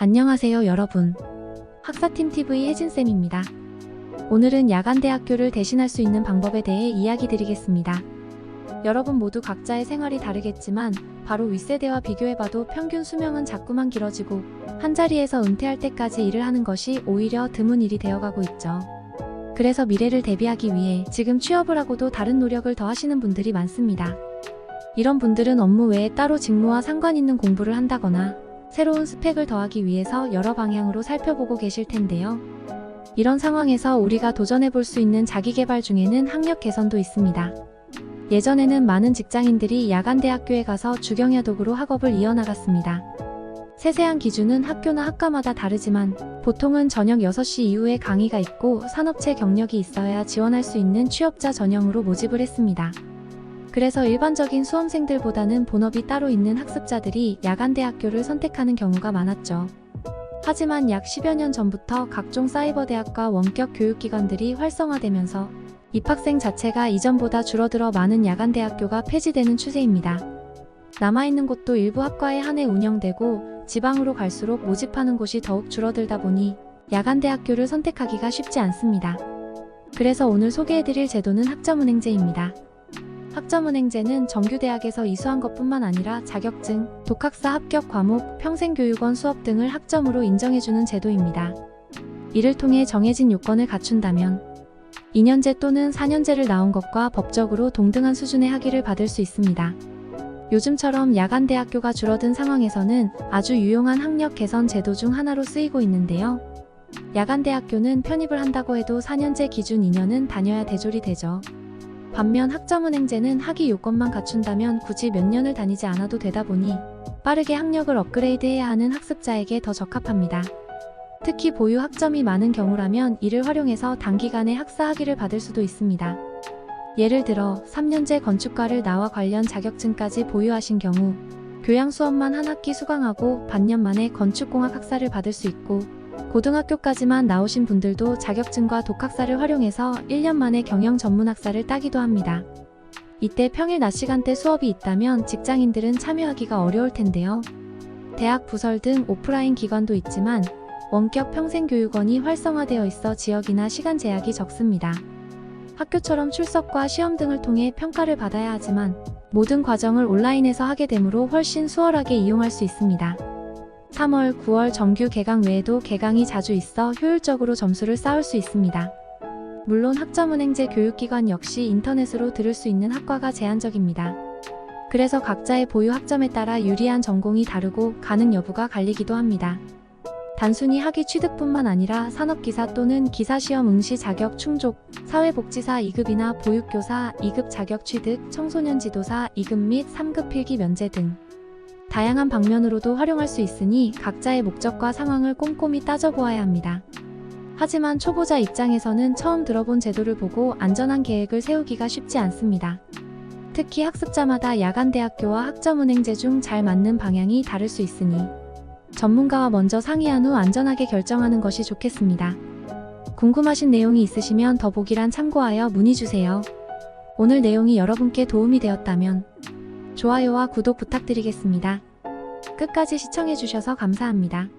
안녕하세요 여러분. 학사팀TV 혜진쌤입니다. 오늘은 야간대학교를 대신할 수 있는 방법에 대해 이야기 드리겠습니다. 여러분 모두 각자의 생활이 다르겠지만 바로 윗세대와 비교해봐도 평균 수명은 자꾸만 길어지고 한자리에서 은퇴할 때까지 일을 하는 것이 오히려 드문 일이 되어가고 있죠. 그래서 미래를 대비하기 위해 지금 취업을 하고도 다른 노력을 더 하시는 분들이 많습니다. 이런 분들은 업무 외에 따로 직무와 상관 있는 공부를 한다거나 새로운 스펙을 더하기 위해서 여러 방향으로 살펴보고 계실 텐데요. 이런 상황에서 우리가 도전해볼 수 있는 자기개발 중에는 학력 개선도 있습니다. 예전에는 많은 직장인들이 야간대학교에 가서 주경야독으로 학업을 이어나갔습니다. 세세한 기준은 학교나 학과마다 다르지만 보통은 저녁 6시 이후에 강의가 있고 산업체 경력이 있어야 지원할 수 있는 취업자 전형으로 모집을 했습니다. 그래서 일반적인 수험생들보다는 본업이 따로 있는 학습자들이 야간대학교를 선택하는 경우가 많았죠. 하지만 약 10여 년 전부터 각종 사이버대학과 원격 교육기관들이 활성화되면서 입학생 자체가 이전보다 줄어들어 많은 야간대학교가 폐지되는 추세입니다. 남아있는 곳도 일부 학과에 한해 운영되고 지방으로 갈수록 모집하는 곳이 더욱 줄어들다 보니 야간대학교를 선택하기가 쉽지 않습니다. 그래서 오늘 소개해드릴 제도는 학점은행제입니다. 학점은행제는 정규대학에서 이수한 것뿐만 아니라 자격증, 독학사 합격 과목, 평생교육원 수업 등을 학점으로 인정해주는 제도입니다. 이를 통해 정해진 요건을 갖춘다면 2년제 또는 4년제를 나온 것과 법적으로 동등한 수준의 학위를 받을 수 있습니다. 요즘처럼 야간대학교가 줄어든 상황에서는 아주 유용한 학력 개선 제도 중 하나로 쓰이고 있는데요. 야간대학교는 편입을 한다고 해도 4년제 기준 2년은 다녀야 대졸이 되죠. 반면 학점은행제는 학위 요건만 갖춘다면 굳이 몇 년을 다니지 않아도 되다 보니 빠르게 학력을 업그레이드해야 하는 학습자에게 더 적합합니다. 특히 보유 학점이 많은 경우라면 이를 활용해서 단기간에 학사 학위를 받을 수도 있습니다. 예를 들어 3년제 건축과를 나와 관련 자격증까지 보유하신 경우 교양 수업만 한 학기 수강하고 반년 만에 건축공학 학사를 받을 수 있고 고등학교까지만 나오신 분들도 자격증과 독학사를 활용해서 1년 만에 경영 전문 학사를 따기도 합니다. 이때 평일 낮 시간대 수업이 있다면 직장인들은 참여하기가 어려울 텐데요. 대학 부설 등 오프라인 기관도 있지만 원격 평생교육원이 활성화되어 있어 지역이나 시간 제약이 적습니다. 학교처럼 출석과 시험 등을 통해 평가를 받아야 하지만 모든 과정을 온라인에서 하게 되므로 훨씬 수월하게 이용할 수 있습니다. 3월, 9월 정규 개강 외에도 개강이 자주 있어 효율적으로 점수를 쌓을 수 있습니다. 물론 학점은행제 교육기관 역시 인터넷으로 들을 수 있는 학과가 제한적입니다. 그래서 각자의 보유 학점에 따라 유리한 전공이 다르고 가능 여부가 갈리기도 합니다. 단순히 학위 취득뿐만 아니라 산업기사 또는 기사시험 응시 자격 충족, 사회복지사 2급이나 보육교사 2급 자격 취득, 청소년 지도사 2급 및 3급 필기 면제 등 다양한 방면으로도 활용할 수 있으니 각자의 목적과 상황을 꼼꼼히 따져보아야 합니다. 하지만 초보자 입장에서는 처음 들어본 제도를 보고 안전한 계획을 세우기가 쉽지 않습니다. 특히 학습자마다 야간대학교와 학점은행제 중 잘 맞는 방향이 다를 수 있으니 전문가와 먼저 상의한 후 안전하게 결정하는 것이 좋겠습니다. 궁금하신 내용이 있으시면 더보기란 참고하여 문의주세요. 오늘 내용이 여러분께 도움이 되었다면 좋아요와 구독 부탁드리겠습니다. 끝까지 시청해주셔서 감사합니다.